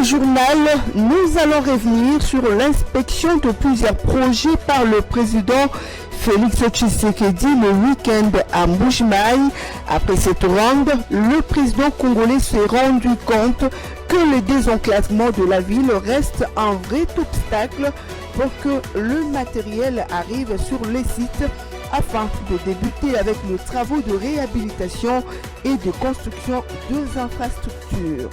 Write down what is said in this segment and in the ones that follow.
ce journal, nous allons revenir sur l'inspection de plusieurs projets par le président Félix Tshisekedi le week-end à Mbuji-Mayi. Après cette ronde, le président congolais s'est rendu compte que le désenclavement de la ville reste un vrai obstacle pour que le matériel arrive sur les sites afin de débuter avec les travaux de réhabilitation et de construction des infrastructures.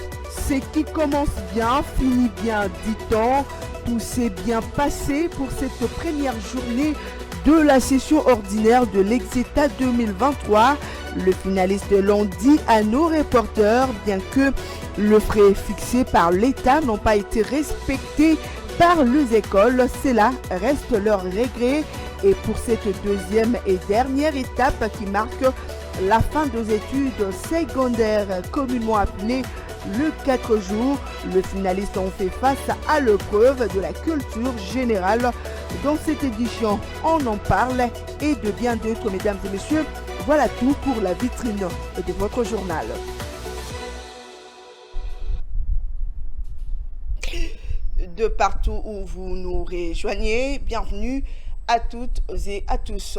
Ce qui commence bien, finit bien, dit-on. Tout s'est bien passé pour cette première journée de la session ordinaire de l'Exeta 2023. Le finaliste l'ont dit à nos reporters, bien que le frais fixé par l'État n'ont pas été respectés par les écoles, cela reste leur regret. Et pour cette deuxième et dernière étape qui marque la fin des études secondaires communément appelées le 4 jours, les finalistes ont fait face à l'épreuve de la culture générale. Dans cette édition, on en parle et de bien d'autres, mesdames et messieurs. Voilà tout pour la vitrine de votre journal. De partout où vous nous rejoignez, bienvenue à toutes et à tous.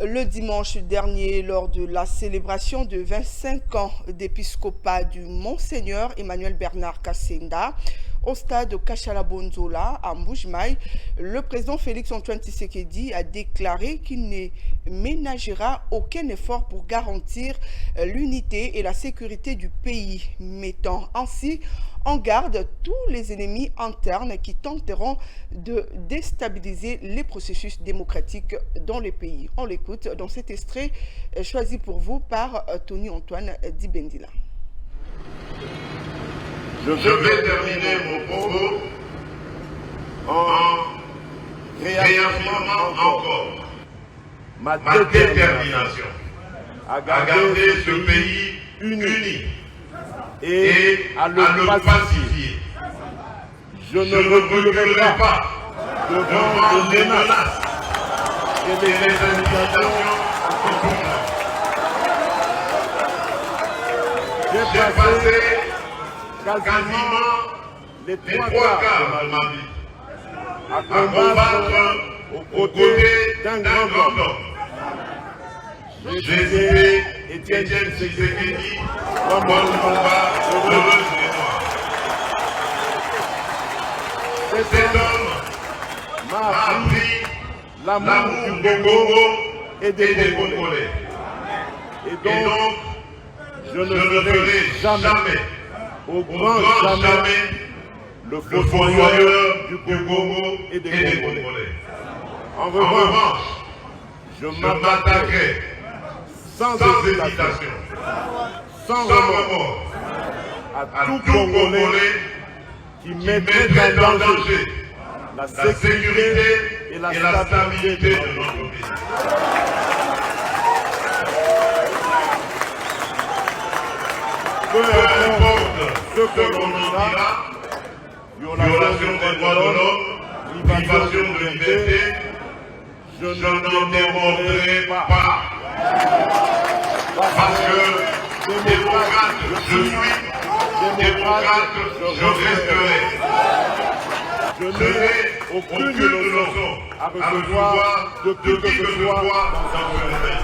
Le dimanche dernier, lors de la célébration de 25 ans d'épiscopat du Monseigneur Emmanuel Bernard Kassenda, au stade Kachala-Bonzola à Mbuji-Mayi, le président Félix-Antoine Tshisekedi a déclaré qu'il ne ménagera aucun effort pour garantir l'unité et la sécurité du pays, mettant ainsi en garde tous les ennemis internes qui tenteront de déstabiliser les processus démocratiques dans le pays. On l'écoute dans cet extrait choisi pour vous par Tony Antoine Dibendila. Je vais terminer mon propos en réaffirmant encore ma détermination à garder ce pays uni et à le pacifier. Je ne reculerai pas devant les menaces et les intimidations à tout moment. J'ai passé quasiment les trois quarts de ma vie à combattre aux côtés d'un grand homme. J'ai cité Étienne Tshisekedi comme mon combat heureux et noir. Cet homme m'a appris l'amour du Congo et des Congolais. Et donc, je ne ferai jamais, au grand jamais, le fossoyeur du Congo et des Congolais. En revanche, je m'attaquerai sans hésitation, sans remords, à tout Congolais qui mettrait en danger la sécurité et la stabilité de notre pays. Peu importe ce que l'on en dira, violation des droits de l'homme, privation de liberté, je n'en démordrai pas. Parce que démocrate je suis, démocrate je resterai. Je n'ai aucune leçon à recevoir de qui que ce soit dans ce domaine.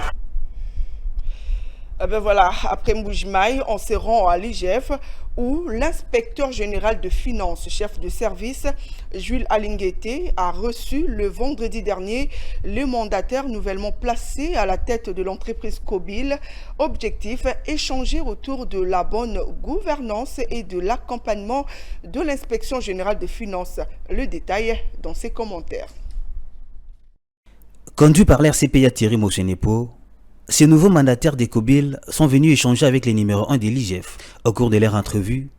Ben voilà, après Mbuji-Mayi, on se rend à l'IGF où l'inspecteur général de finances, chef de service, Jules Alinguete, a reçu le vendredi dernier le mandataire nouvellement placé à la tête de l'entreprise Kobil. Objectif, échanger autour de la bonne gouvernance et de l'accompagnement de l'inspection générale de finances. Le détail dans ses commentaires. Conduit par l'RCPA Thierry Mochenepo, ces nouveaux mandataires des Kobil sont venus échanger avec les numéros 1 de l'IGF. Au cours de leur entrevue,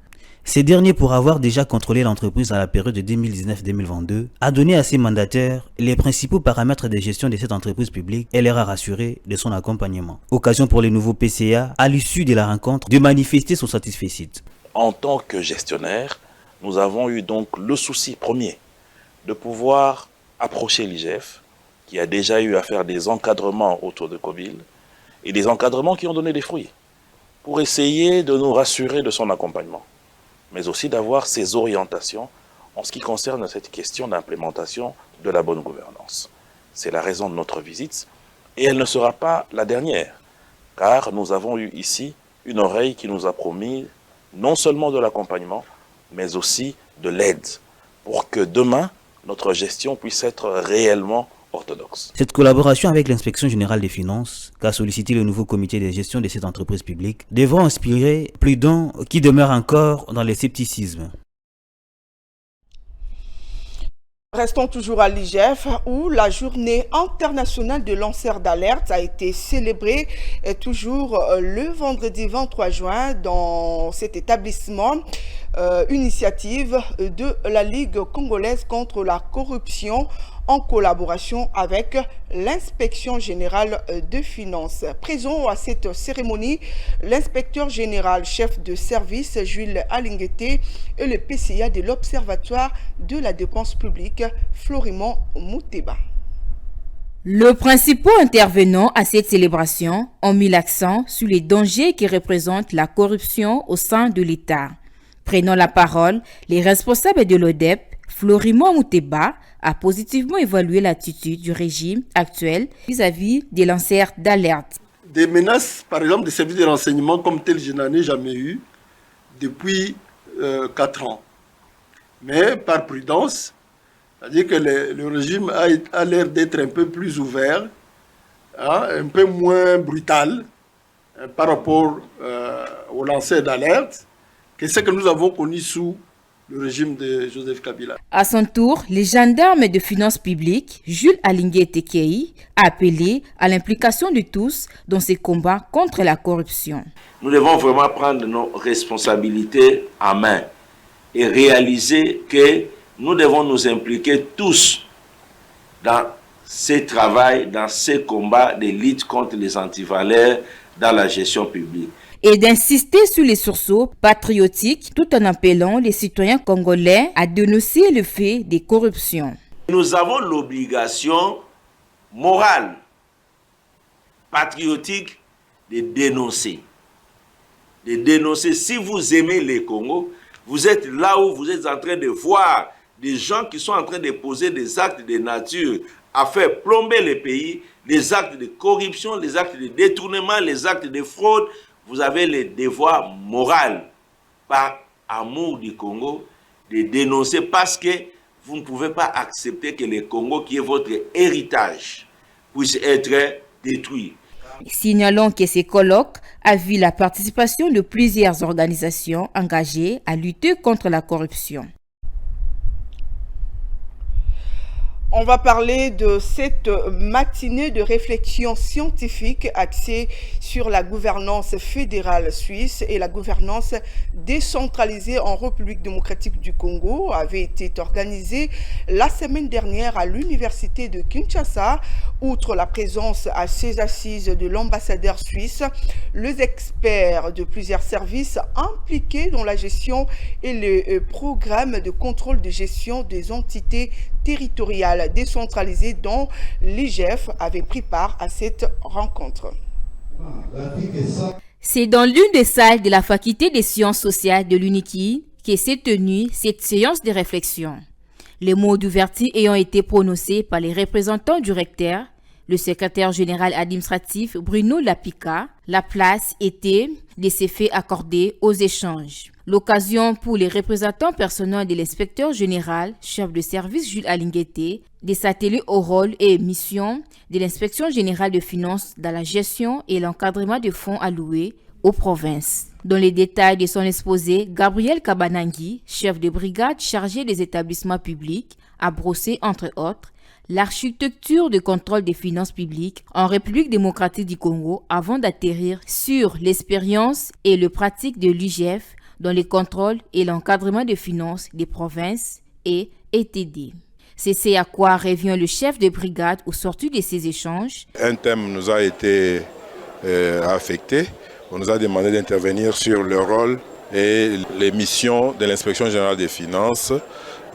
ces derniers, pour avoir déjà contrôlé l'entreprise à la période de 2019-2022, a donné à ces mandataires les principaux paramètres de gestion de cette entreprise publique et leur a rassuré de son accompagnement. Occasion pour les nouveaux PCA, à l'issue de la rencontre, de manifester son satisfecit. En tant que gestionnaire, nous avons eu donc le souci premier de pouvoir approcher l'IGF, qui a déjà eu à faire des encadrements autour de Kobil, et des encadrements qui ont donné des fruits, pour essayer de nous rassurer de son accompagnement. mais aussi d'avoir ses orientations en ce qui concerne cette question d'implémentation de la bonne gouvernance. C'est la raison de notre visite, et elle ne sera pas la dernière, car nous avons eu ici une oreille qui nous a promis non seulement de l'accompagnement, mais aussi de l'aide, pour que demain, notre gestion puisse être réellement orthodoxe. Cette collaboration avec l'Inspection générale des finances, qu'a sollicité le nouveau comité de gestion de cette entreprise publique, devra inspirer plus d'un qui demeure encore dans le scepticisme. Restons toujours à l'IGF où la journée internationale de lanceurs d'alerte a été célébrée toujours le vendredi 23 juin dans cet établissement. Initiative de la Ligue congolaise contre la corruption en collaboration avec l'inspection générale de finances. Présent à cette cérémonie, l'inspecteur général chef de service Jules Alinguete et le PCA de l'Observatoire de la dépense publique Florimond Mouteba. Les principaux intervenants à cette célébration ont mis l'accent sur les dangers qui représentent la corruption au sein de l'État. Prenant la parole, les responsables de l'ODEP, Florimond Mouteba, a positivement évalué l'attitude du régime actuel vis-à-vis des lanceurs d'alerte. Des menaces, par exemple, des services de renseignement comme tel, je n'en ai jamais eu depuis 4 ans. Mais par prudence, c'est-à-dire que le régime a l'air d'être un peu plus ouvert, un peu moins brutal par rapport aux lanceurs d'alerte que ce que nous avons connu sous le régime de Joseph Kabila. À son tour, le gendarme de finances publiques, Jules Alinguete Kei, a appelé à l'implication de tous dans ces combats contre la corruption. Nous devons vraiment prendre nos responsabilités en main et réaliser que nous devons nous impliquer tous dans ce travail, dans ces combats de lutte contre les antivaleurs dans la gestion publique. Et d'insister sur les sursauts patriotiques tout en appelant les citoyens congolais à dénoncer le fait des corruptions. Nous avons l'obligation morale, patriotique, de dénoncer. De dénoncer. Si vous aimez les Congo, vous êtes là où vous êtes en train de voir des gens qui sont en train de poser des actes de nature à faire plomber le pays, les actes de corruption, les actes de détournement, les actes de fraude. Vous avez le devoir moral, par amour du Congo, de dénoncer parce que vous ne pouvez pas accepter que le Congo, qui est votre héritage, puisse être détruit. Signalons que ces colloques a vu la participation de plusieurs organisations engagées à lutter contre la corruption. On va parler de cette matinée de réflexion scientifique axée sur la gouvernance fédérale suisse et la gouvernance décentralisée en République démocratique du Congo avait été organisée la semaine dernière à l'université de Kinshasa. Outre la présence à ces assises de l'ambassadeur suisse, les experts de plusieurs services impliqués dans la gestion et le programme de contrôle de gestion des entités territoriales décentralisées dont l'IGF avait pris part à cette rencontre. C'est dans l'une des salles de la faculté des sciences sociales de l'UNIKI que s'est tenue cette séance de réflexion. Les mots d'ouverture ayant été prononcés par les représentants du recteur, le secrétaire général administratif Bruno Lapika, la place était de ces faits accordés aux échanges. L'occasion pour les représentants personnels de l'inspecteur général, chef de service Jules Alinguete, de s'atteler au rôle et mission de l'inspection générale de finances dans la gestion et l'encadrement des fonds alloués aux provinces. Dans les détails de son exposé, Gabriel Kabanangi, chef de brigade chargé des établissements publics, a brossé, entre autres, l'architecture de contrôle des finances publiques en République démocratique du Congo avant d'atterrir sur l'expérience et le pratique de l'IGF dans les contrôles et l'encadrement des finances des provinces et ETD. C'est ce à quoi revient le chef de brigade au sortir de ces échanges. Un thème nous a été affecté. On nous a demandé d'intervenir sur le rôle et les missions de l'inspection générale des finances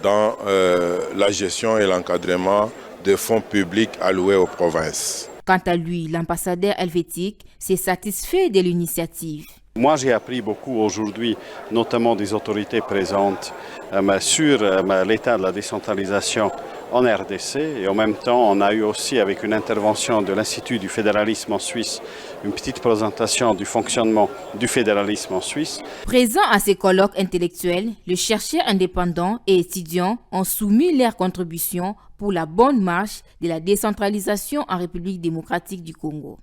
dans la gestion et l'encadrement des fonds publics alloués aux provinces. Quant à lui, l'ambassadeur helvétique s'est satisfait de l'initiative. Moi, j'ai appris beaucoup aujourd'hui, notamment des autorités présentes, sur l'état de la décentralisation en RDC. Et en même temps, on a eu aussi, avec une intervention de l'Institut du fédéralisme en Suisse, une petite présentation du fonctionnement du fédéralisme en Suisse. Présents à ces colloques intellectuels, les chercheurs indépendants et étudiants ont soumis leurs contributions pour la bonne marche de la décentralisation en République démocratique du Congo.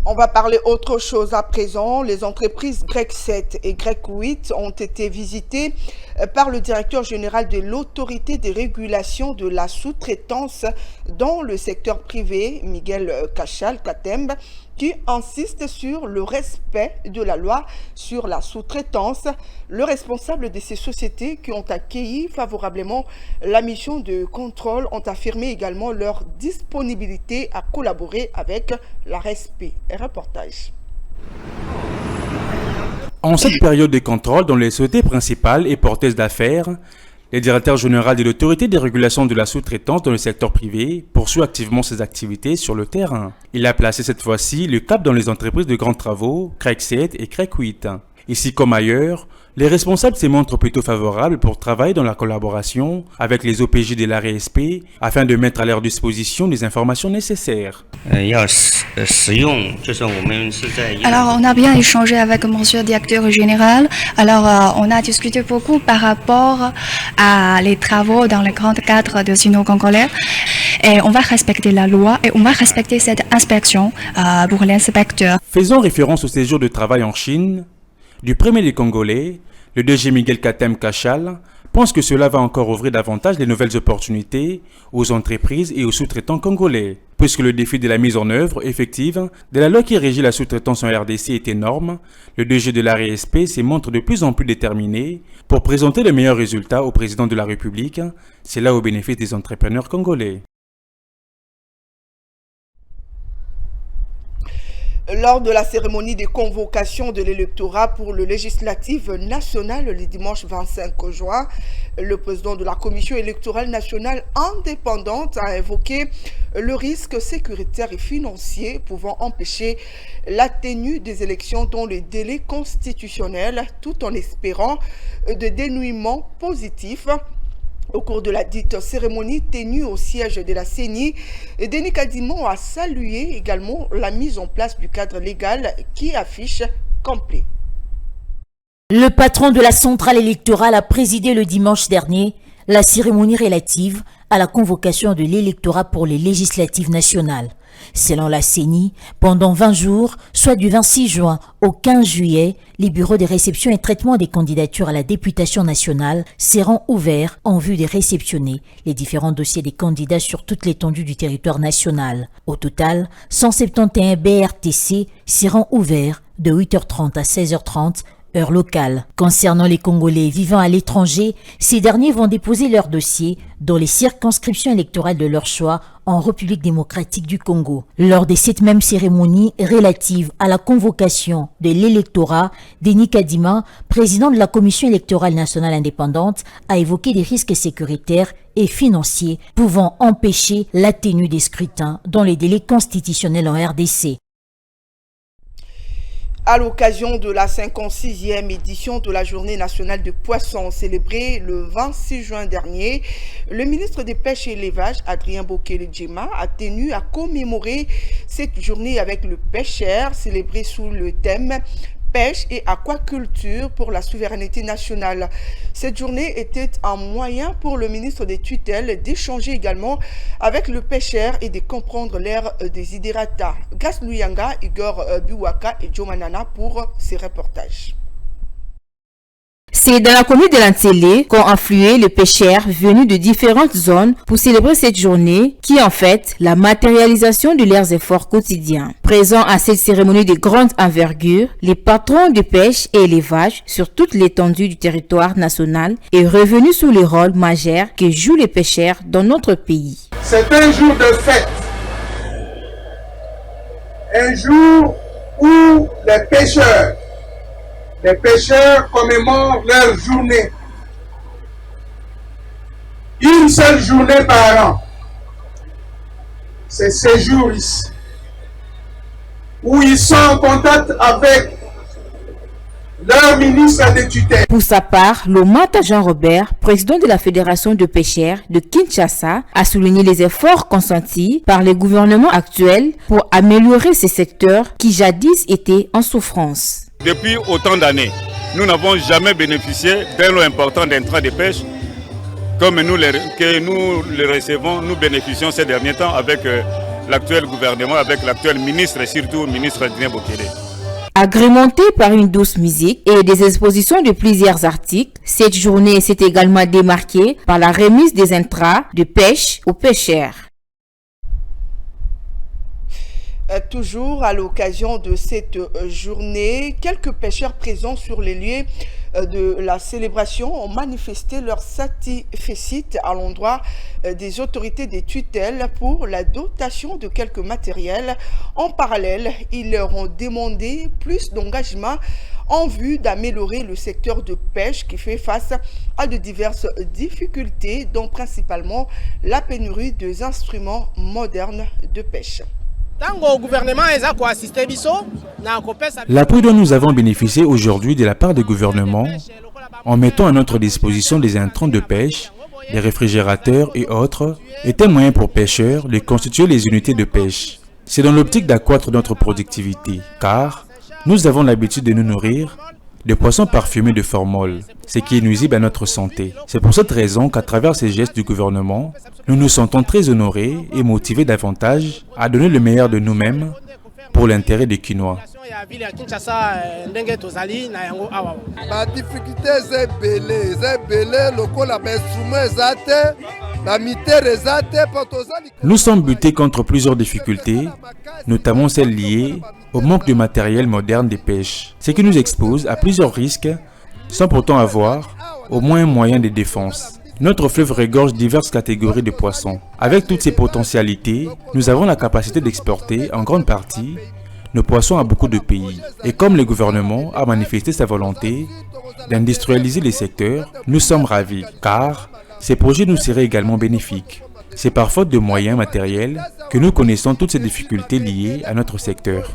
On va parler autre chose à présent. Les entreprises GREC 7 et GREC 8 ont été visitées par le directeur général de l'autorité de régulation de la sous-traitance dans le secteur privé, Miguel Cachal Katembe, qui insiste sur le respect de la loi sur la sous-traitance. Le responsable de ces sociétés qui ont accueilli favorablement la mission de contrôle ont affirmé également leur disponibilité à collaborer avec la RESP. Reportage. En cette période de contrôle dont les sociétés principales et porteuses d'affaires, le directeur général de l'autorité de régulation de la sous-traitance dans le secteur privé poursuit activement ses activités sur le terrain. Il a placé cette fois-ci le cap dans les entreprises de grands travaux, GREC 7 et GREC 8. Ici comme ailleurs, les responsables se montrent plutôt favorables pour travailler dans la collaboration avec les OPJ de la RESP afin de mettre à leur disposition les informations nécessaires. Alors, on a bien échangé avec monsieur le directeur général. Alors, on a discuté beaucoup par rapport à les travaux dans le grand cadre de Sino-Congolais. Et on va respecter la loi et on va respecter cette inspection pour l'inspecteur. Faisons référence au séjour de travail en Chine. Du premier des Congolais, le DG Miguel Katembe Cachal pense que cela va encore ouvrir davantage les nouvelles opportunités aux entreprises et aux sous-traitants congolais, puisque le défi de la mise en œuvre effective de la loi qui régit la sous-traitance en RDC est énorme. Le DG de la RESP se montre de plus en plus déterminé pour présenter les meilleurs résultats au président de la République, c'est là au bénéfice des entrepreneurs congolais. Lors de la cérémonie de convocation de l'électorat pour le législatif national le dimanche 25 juin, le président de la Commission électorale nationale indépendante a évoqué le risque sécuritaire et financier pouvant empêcher la tenue des élections dans les délais constitutionnels, tout en espérant de dénouements positifs. Au cours de la dite cérémonie tenue au siège de la CENI, Denis Kadimon a salué également la mise en place du cadre légal qui affiche complet. Le patron de la centrale électorale a présidé le dimanche dernier la cérémonie relative à la convocation de l'électorat pour les législatives nationales. Selon la CENI, pendant 20 jours, soit du 26 juin au 15 juillet, les bureaux de réception et traitement des candidatures à la députation nationale seront ouverts en vue de réceptionner les différents dossiers des candidats sur toute l'étendue du territoire national. Au total, 171 BRTC seront ouverts de 8h30 à 16h30, heure locale. Concernant les Congolais vivant à l'étranger, ces derniers vont déposer leur dossier dans les circonscriptions électorales de leur choix en République démocratique du Congo. Lors de cette même cérémonie relative à la convocation de l'électorat, Denis Kadima, président de la Commission électorale nationale indépendante, a évoqué des risques sécuritaires et financiers pouvant empêcher la tenue des scrutins dans les délais constitutionnels en RDC. À l'occasion de la 56e édition de la Journée nationale de poissons célébrée le 26 juin dernier, le ministre des Pêches et l'Élevage, Adrien Bokele-Djema, a tenu à commémorer cette journée avec le pêcheur, célébrée sous le thème pêche et aquaculture pour la souveraineté nationale. Cette journée était un moyen pour le ministre des tutelles d'échanger également avec le pêcheur et de comprendre leurs desiderata. Grace Luyanga, Igor Biwaka et Joe Manana pour ces reportages. C'est dans la commune de Lantélé qu'ont afflué les pêcheurs venus de différentes zones pour célébrer cette journée qui est en fait la matérialisation de leurs efforts quotidiens. Présents à cette cérémonie de grande envergure, les patrons de pêche et élevage sur toute l'étendue du territoire national est revenu sur le rôle majeur que jouent les pêcheurs dans notre pays. C'est un jour de fête, un jour où les pêcheurs commémorent leur journée. Une seule journée par an. C'est ce jour ici. où ils sont en contact avec leur ministre de tutelle. Pour sa part, Lomata Jean-Robert, président de la Fédération de pêcheurs de Kinshasa, a souligné les efforts consentis par les gouvernements actuels pour améliorer ces secteurs qui jadis étaient en souffrance. Depuis autant d'années, nous n'avons jamais bénéficié d'un lot important d'intrants de pêche comme nous les recevons, nous bénéficions ces derniers temps avec l'actuel gouvernement, avec l'actuel ministre et surtout le ministre Adrien Bokele. Agrémentée par une douce musique et des expositions de plusieurs articles, cette journée s'est également démarquée par la remise des intrants de pêche aux pêcheurs. Toujours à l'occasion de cette journée, quelques pêcheurs présents sur les lieux de la célébration ont manifesté leur satisfaction à l'endroit des autorités des tutelles pour la dotation de quelques matériels. En parallèle, ils leur ont demandé plus d'engagement en vue d'améliorer le secteur de pêche qui fait face à de diverses difficultés, dont principalement la pénurie des instruments modernes de pêche. L'appui dont nous avons bénéficié aujourd'hui de la part du gouvernement en mettant à notre disposition des intrants de pêche, des réfrigérateurs et autres, est un moyen pour pêcheurs de constituer les unités de pêche. C'est dans l'optique d'accroître notre productivité, car nous avons l'habitude de nous nourrir de poissons parfumés de formol, ce qui est nuisible à notre santé. C'est pour cette raison qu'à travers ces gestes du gouvernement, nous nous sentons très honorés et motivés davantage à donner le meilleur de nous-mêmes pour l'intérêt des Kinois. Nous sommes butés contre plusieurs difficultés, notamment celles liées au manque de matériel moderne de pêche, ce qui nous expose à plusieurs risques sans pourtant avoir au moins un moyen de défense. Notre fleuve regorge diverses catégories de poissons. Avec toutes ces potentialités, nous avons la capacité d'exporter en grande partie nos poissons à beaucoup de pays. Et comme le gouvernement a manifesté sa volonté d'industrialiser les secteurs, nous sommes ravis, car ces projets nous seraient également bénéfiques. C'est par faute de moyens matériels que nous connaissons toutes ces difficultés liées à notre secteur.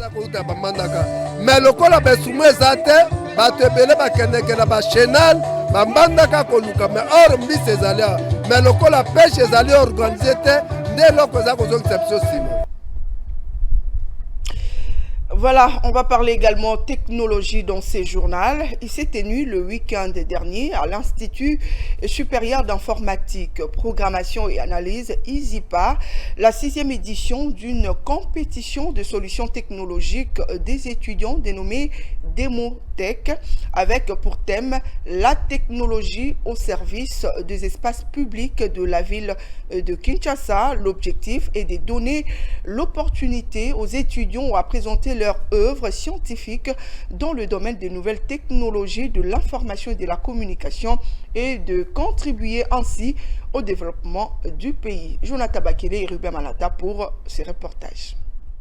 Voilà, on va parler également technologie dans ces journaux. Il s'est tenu le week-end dernier à l'Institut supérieur d'informatique, programmation et analyse ISIPA, la 6e édition d'une compétition de solutions technologiques des étudiants dénommée Demotech, avec pour thème la technologie au service des espaces publics de la ville de Kinshasa. L'objectif est de donner l'opportunité aux étudiants à présenter leur œuvre scientifique dans le domaine des nouvelles technologies de l'information et de la communication et de contribuer ainsi au développement du pays. Jonathan Bakele et Ruben Malata pour ces reportages.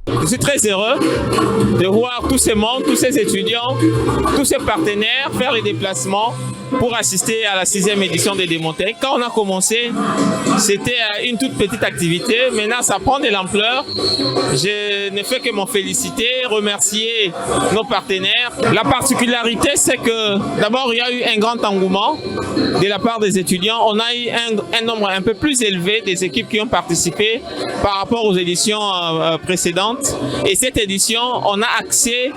Je suis très heureux de voir tous ces membres, tous ces étudiants, tous ces partenaires faire les déplacements pour assister à la 6e édition de Demotech. Quand on a commencé, c'était une toute petite activité. Maintenant, ça prend de l'ampleur. Je ne fais que m'en féliciter, remercier nos partenaires. La particularité, c'est que d'abord, il y a eu un grand engouement de la part des étudiants. On a eu un nombre un peu plus élevé des équipes qui ont participé par rapport aux éditions précédentes. Et cette édition, on a axé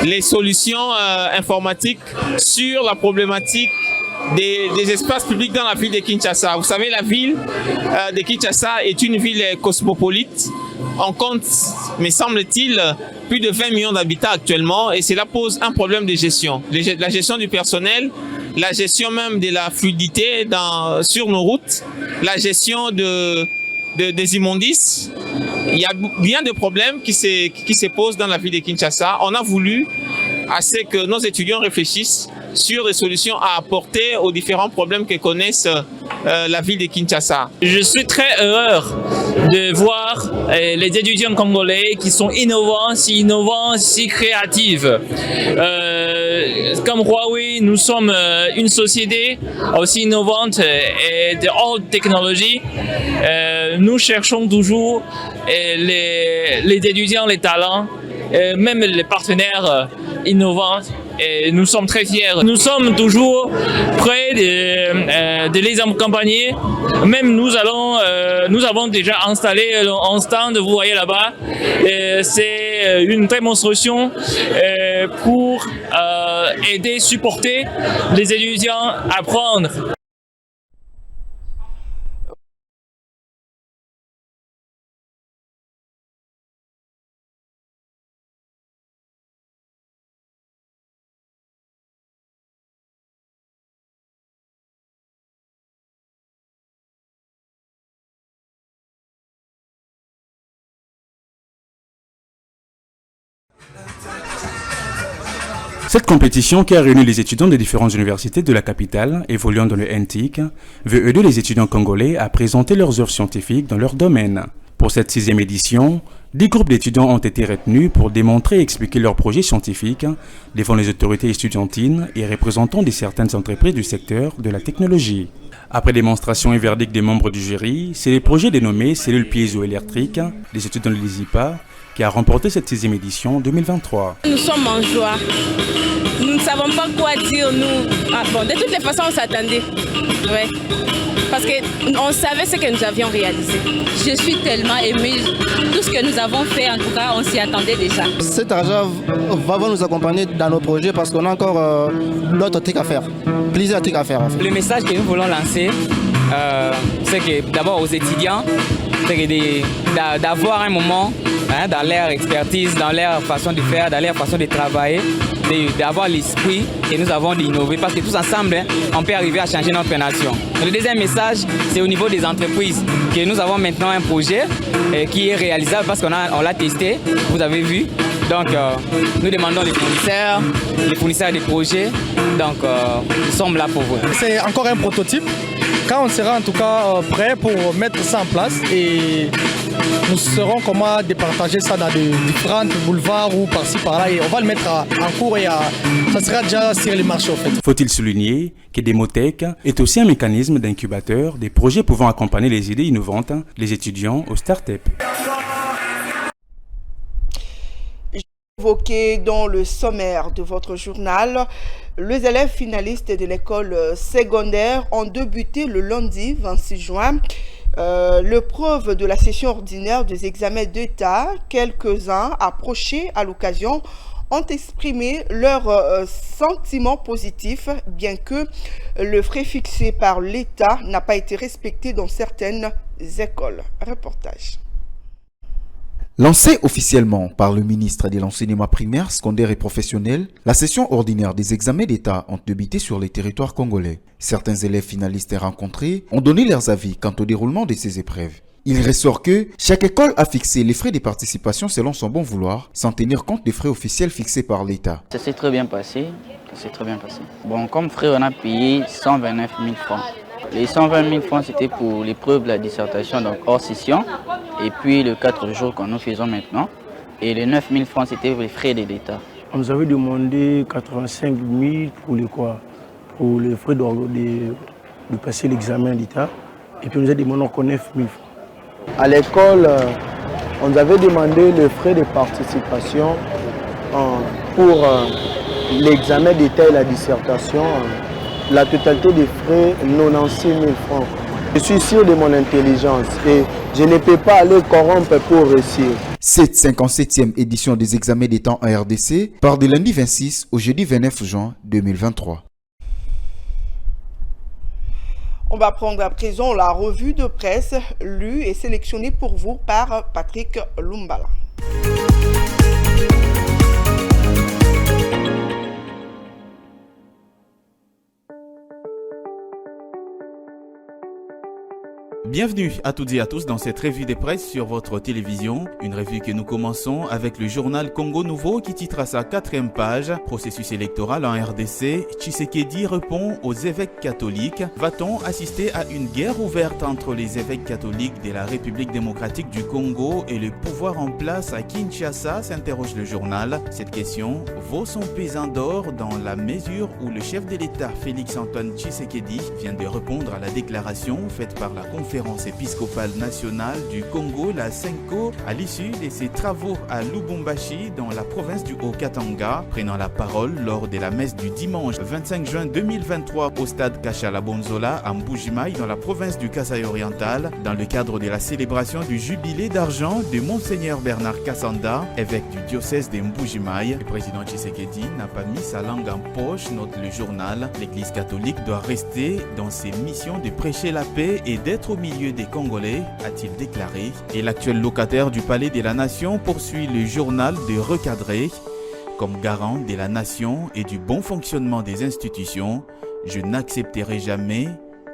les solutions informatiques sur la problématique des espaces publics dans la ville de Kinshasa. Vous savez, la ville de Kinshasa est une ville cosmopolite. On compte, me semble-t-il, plus de 20 millions d'habitants actuellement et cela pose un problème de gestion. La gestion du personnel, la gestion même de la fluidité sur nos routes, la gestion des immondices. Il y a bien de problèmes qui se posent dans la ville de Kinshasa. On a voulu assez que nos étudiants réfléchissent sur des solutions à apporter aux différents problèmes que connaissent la ville de Kinshasa. Je suis très heureux de voir les étudiants congolais qui sont innovants, si créatifs. Comme Huawei, nous sommes une société aussi innovante et de haute technologie. Nous cherchons toujours les étudiants, les talents même les partenaires innovants. Et nous sommes très fiers. Nous sommes toujours prêts de les accompagner. Même nous avons déjà installé un stand, vous voyez là-bas. C'est une démonstration pour aider, supporter les étudiants à apprendre. Cette compétition qui a réuni les étudiants des différentes universités de la capitale évoluant dans le NTIC veut aider les étudiants congolais à présenter leurs œuvres scientifiques dans leur domaine. Pour cette 6e édition, 10 groupes d'étudiants ont été retenus pour démontrer et expliquer leurs projets scientifiques devant les autorités estudiantines et représentants de certaines entreprises du secteur de la technologie. Après démonstration et verdict des membres du jury, c'est le projet dénommé Cellule piézoélectrique des étudiants de l'ISIPA qui a remporté cette 6e édition 2023. Nous sommes en joie. Nous ne savons pas quoi dire, nous. Ah bon, de toutes les façons, on s'attendait. Ouais. Parce qu'on savait ce que nous avions réalisé. Je suis tellement émue. Tout ce que nous avons fait, en tout cas, on s'y attendait déjà. Cet argent va nous accompagner dans nos projets parce qu'on a encore d'autres trucs à faire. Plusieurs trucs à faire. En fait. Le message que nous voulons lancer, c'est que d'abord aux étudiants, c'est d'avoir un moment dans leur expertise, dans leur façon de faire, dans leur façon de travailler, d'avoir l'esprit que nous avons d'innover parce que tous ensemble, on peut arriver à changer notre nation. Le deuxième message, c'est au niveau des entreprises que nous avons maintenant un projet qui est réalisable parce qu'on l'a testé, vous avez vu. Donc, nous demandons les fournisseurs des projets. Donc, nous sommes là pour vous. C'est encore un prototype. Quand on sera en tout cas prêt pour mettre ça en place et nous saurons comment départager ça dans des différents boulevards ou par-ci par-là et on va le mettre en cours et ça sera déjà sur les marchés en fait. Faut-il souligner que Demotech est aussi un mécanisme d'incubateur des projets pouvant accompagner les idées innovantes, les étudiants aux startups. Évoqué dans le sommaire de votre journal, les élèves finalistes de l'école secondaire ont débuté le lundi 26 juin l'épreuve de la session ordinaire des examens d'État. Quelques-uns approchés à l'occasion ont exprimé leurs sentiments positifs, bien que le frais fixé par l'État n'a pas été respecté dans certaines écoles. Reportage. Lancée officiellement par le ministre de l'Enseignement primaire, secondaire et professionnel, la session ordinaire des examens d'État ont débuté sur les territoires congolais. Certains élèves finalistes rencontrés ont donné leurs avis quant au déroulement de ces épreuves. Il ressort que chaque école a fixé les frais de participation selon son bon vouloir, sans tenir compte des frais officiels fixés par l'État. Ça s'est très bien passé. Bon, comme frais, on a payé 129 000 francs. Les 120 000 francs, c'était pour l'épreuve de la dissertation, donc hors session. Et puis le 4 jours que nous faisons maintenant. Et les 9 000 francs, c'était les frais de l'État. On nous avait demandé 85 000 pour les quoi? Pour les frais de passer l'examen d'État. Et puis on nous a demandé encore 9 000 francs. À l'école, on nous avait demandé les frais de participation pour l'examen d'État et la dissertation. La totalité des frais, 96 000 francs. Je suis sûr de mon intelligence et je ne peux pas aller corrompre pour réussir. Cette 57e édition des examens d'État en RDC part du lundi 26 au jeudi 29 juin 2023. On va prendre à présent la revue de presse lue et sélectionnée pour vous par Patrick Lumbala. Bienvenue à toutes et à tous dans cette revue de presse sur votre télévision. Une revue que nous commençons avec le journal Congo Nouveau qui titre à sa 4e page « Processus électoral en RDC, Tshisekedi répond aux évêques catholiques. Va-t-on assister à une guerre ouverte entre les évêques catholiques de la République démocratique du Congo et le pouvoir en place à Kinshasa ?» s'interroge le journal. Cette question vaut son pesant d'or dans la mesure où le chef de l'État Félix Antoine Tshisekedi vient de répondre à la déclaration faite par la conférence Conférence épiscopale nationale du Congo, la CENCO, à l'issue de ses travaux à Lubumbashi, dans la province du Haut-Katanga, prenant la parole lors de la messe du dimanche 25 juin 2023 au stade Kachala Bonzola à Mbujimayi, dans la province du Kasaï oriental, dans le cadre de la célébration du jubilé d'argent de Monseigneur Bernard Kassanda, évêque du diocèse de Mbujimayi. Le président Tshisekedi n'a pas mis sa langue en poche, note le journal. L'Église catholique doit rester dans ses missions de prêcher la paix et d'être au milieu des Congolais, a-t-il déclaré. Et l'actuel locataire du Palais de la Nation poursuit le journal de recadrer. Comme garant de la nation et du bon fonctionnement des institutions, je n'accepterai jamais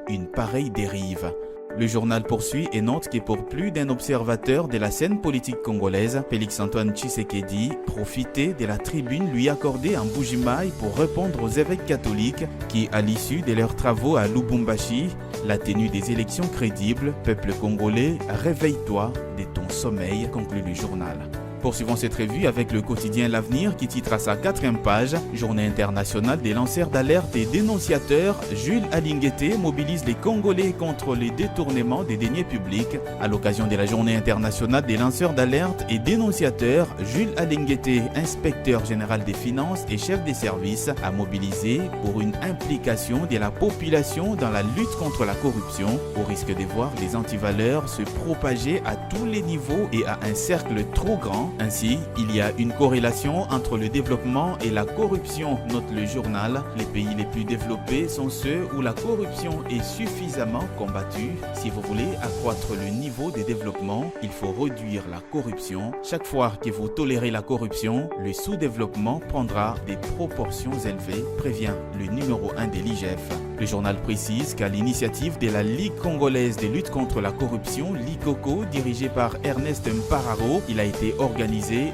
une pareille dérive. Le journal poursuit et note que pour plus d'un observateur de la scène politique congolaise, Félix-Antoine Tshisekedi profitait de la tribune lui accordée en Mbujimayi pour répondre aux évêques catholiques qui, à l'issue de leurs travaux à Lubumbashi, la tenue des élections crédibles, peuple congolais, réveille-toi de ton sommeil, conclut le journal. Poursuivons cette revue avec le quotidien L'Avenir qui titre à sa 4e page « Journée internationale des lanceurs d'alerte et dénonciateurs ». Jules Alinguete mobilise les Congolais contre les détournements des deniers publics. À l'occasion de la Journée internationale des lanceurs d'alerte et dénonciateurs, Jules Alinguete, inspecteur général des finances et chef des services, a mobilisé pour une implication de la population dans la lutte contre la corruption, au risque de voir les antivaleurs se propager à tous les niveaux et à un cercle trop grand. Ainsi, il y a une corrélation entre le développement et la corruption, note le journal. Les pays les plus développés sont ceux où la corruption est suffisamment combattue. Si vous voulez accroître le niveau de développement, il faut réduire la corruption. Chaque fois que vous tolérez la corruption, le sous-développement prendra des proportions élevées, prévient le numéro 1 de l'IGF. Le journal précise qu'à l'initiative de la Ligue congolaise de lutte contre la corruption, l'ICOCO, dirigée par Ernest Mpararo, il a été organisé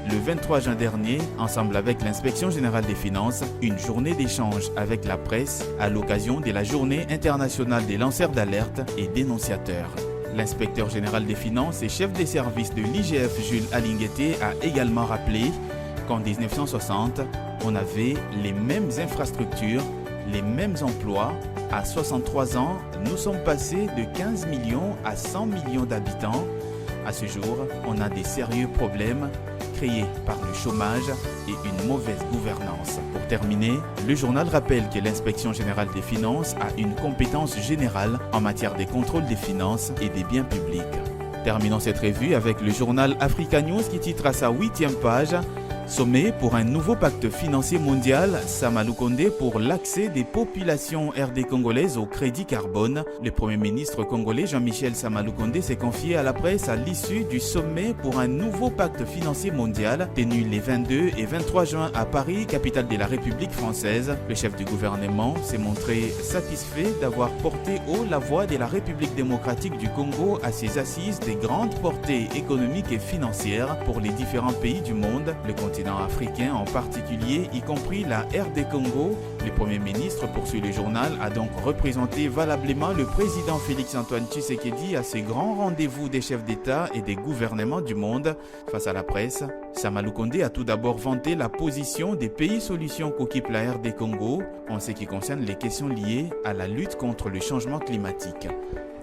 le 23 juin dernier, ensemble avec l'Inspection générale des finances, une journée d'échange avec la presse à l'occasion de la Journée internationale des lanceurs d'alerte et dénonciateurs. L'inspecteur général des finances et chef des services de l'IGF, Jules Alinguete, a également rappelé qu'en 1960, on avait les mêmes infrastructures, les mêmes emplois. À 63 ans, nous sommes passés de 15 millions à 100 millions d'habitants. À ce jour, on a des sérieux problèmes créés par le chômage et une mauvaise gouvernance. Pour terminer, le journal rappelle que l'Inspection générale des finances a une compétence générale en matière de contrôle des finances et des biens publics. Terminons cette revue avec le journal Africa News qui titre à sa 8e page « Sommet pour un nouveau pacte financier mondial, Sama Lukonde pour l'accès des populations RD congolaises au crédit carbone. Le Premier ministre congolais Jean-Michel Sama Lukonde s'est confié à la presse à l'issue du sommet pour un nouveau pacte financier mondial tenu les 22 et 23 juin à Paris, capitale de la République française. Le chef du gouvernement s'est montré satisfait d'avoir porté haut la voix de la République démocratique du Congo à ses assises des grandes portées économiques et financières pour les différents pays du monde. Le continent africain en particulier, y compris la RD Congo. Le Premier ministre, poursuit le journal, a donc représenté valablement le président Félix-Antoine Tshisekedi à ces grands rendez-vous des chefs d'État et des gouvernements du monde. Face à la presse, Sama Lukonde a tout d'abord vanté la position des pays solutions qu'occupe la RD Congo en ce qui concerne les questions liées à la lutte contre le changement climatique.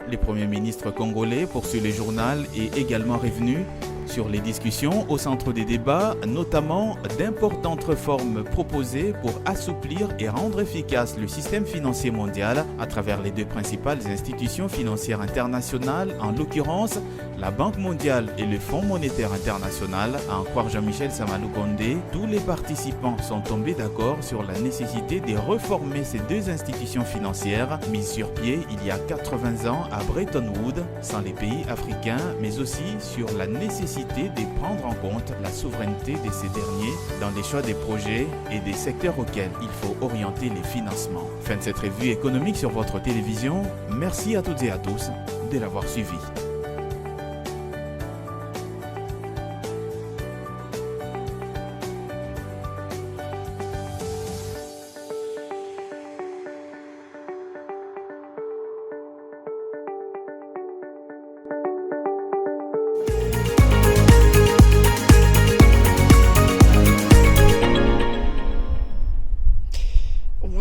Le Premier ministre congolais, poursuit le journal, est également revenu sur les discussions au centre des débats, notamment d'importantes réformes proposées pour assouplir et rendre efficace le système financier mondial à travers les deux principales institutions financières internationales, en l'occurrence la Banque mondiale et le Fonds monétaire international. À en croire Jean-Michel Sama Lukonde, tous les participants sont tombés d'accord sur la nécessité de réformer ces deux institutions financières mises sur pied il y a 80 ans à Bretton Woods, sans les pays africains, mais aussi sur la nécessité de prendre en compte la souveraineté de ces derniers dans les choix des projets et des secteurs auxquels il faut orienter les financements. Fin de cette revue économique sur votre télévision. Merci à toutes et à tous de l'avoir suivi.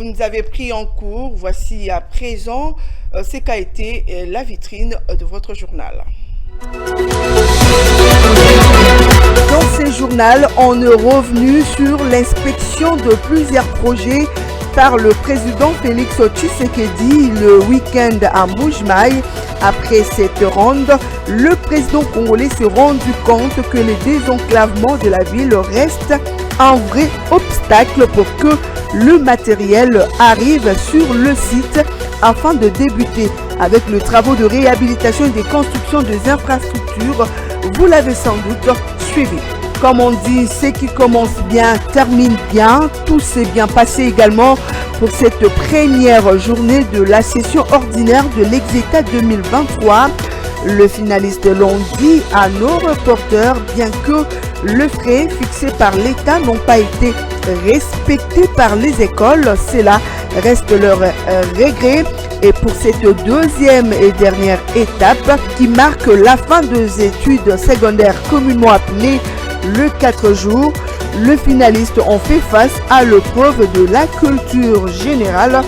Nous avez pris en cours. Voici à présent ce qu'a été la vitrine de votre journal. Dans ce journal, on est revenu sur l'inspection de plusieurs projets par le président Félix Tshisekedi le week-end à Mbuji-Mayi. Après cette ronde, le président congolais s'est rendu compte que le désenclavement de la ville reste un vrai obstacle pour que le matériel arrive sur le site afin de débuter avec les travaux de réhabilitation et de construction des infrastructures. Vous l'avez sans doute suivi. Comme on dit, ce qui commence bien termine bien. Tout s'est bien passé également pour cette première journée de la session ordinaire de l'Exéta 2023. Le finaliste l'ont dit à nos reporters, bien que les frais fixés par l'État n'ont pas été respectés par les écoles, cela reste leur regret. Et pour cette deuxième et dernière étape qui marque la fin des études secondaires communément appelées le 4 jours, les finalistes ont fait face à l'épreuve de la culture générale.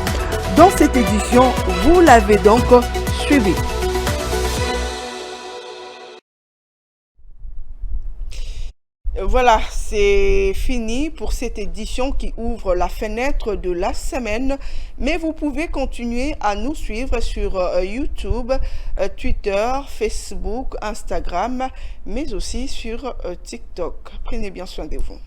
Dans cette édition, vous l'avez donc suivi. Voilà, c'est fini pour cette édition qui ouvre la fenêtre de la semaine. Mais vous pouvez continuer à nous suivre sur YouTube, Twitter, Facebook, Instagram, mais aussi sur TikTok. Prenez bien soin de vous.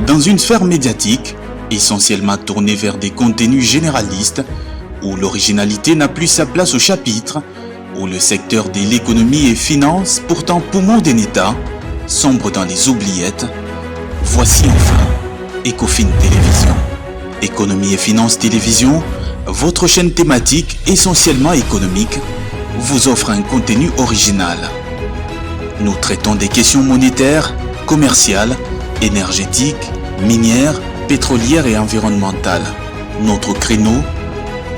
Dans une sphère médiatique, essentiellement tournée vers des contenus généralistes, où l'originalité n'a plus sa place au chapitre, où le secteur de l'économie et finance, pourtant poumon d'un État, sombre dans les oubliettes, voici enfin Ecofin Télévision. Économie et finance télévision, votre chaîne thématique essentiellement économique, vous offre un contenu original. Nous traitons des questions monétaires, commerciales, énergétiques, minières, pétrolières et environnementales. Notre créneau,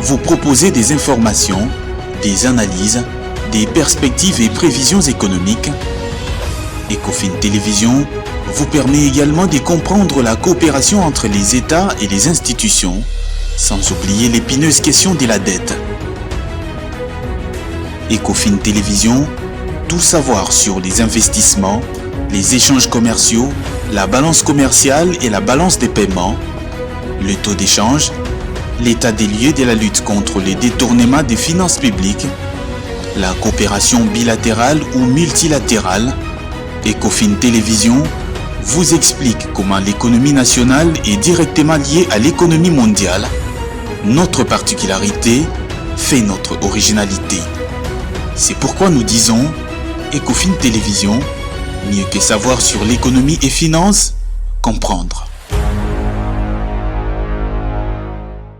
vous proposer des informations, des analyses, des perspectives et prévisions économiques. Ecofin Télévision vous permet également de comprendre la coopération entre les États et les institutions, sans oublier l'épineuse question de la dette. Ecofin Télévision, tout savoir sur les investissements, les échanges commerciaux, la balance commerciale et la balance des paiements, le taux d'échange, l'état des lieux de la lutte contre les détournements des finances publiques, la coopération bilatérale ou multilatérale. Ecofin Télévision vous explique comment l'économie nationale est directement liée à l'économie mondiale. Notre particularité fait notre originalité. C'est pourquoi nous disons Ecofin Télévision, mieux que savoir sur l'économie et finances, comprendre.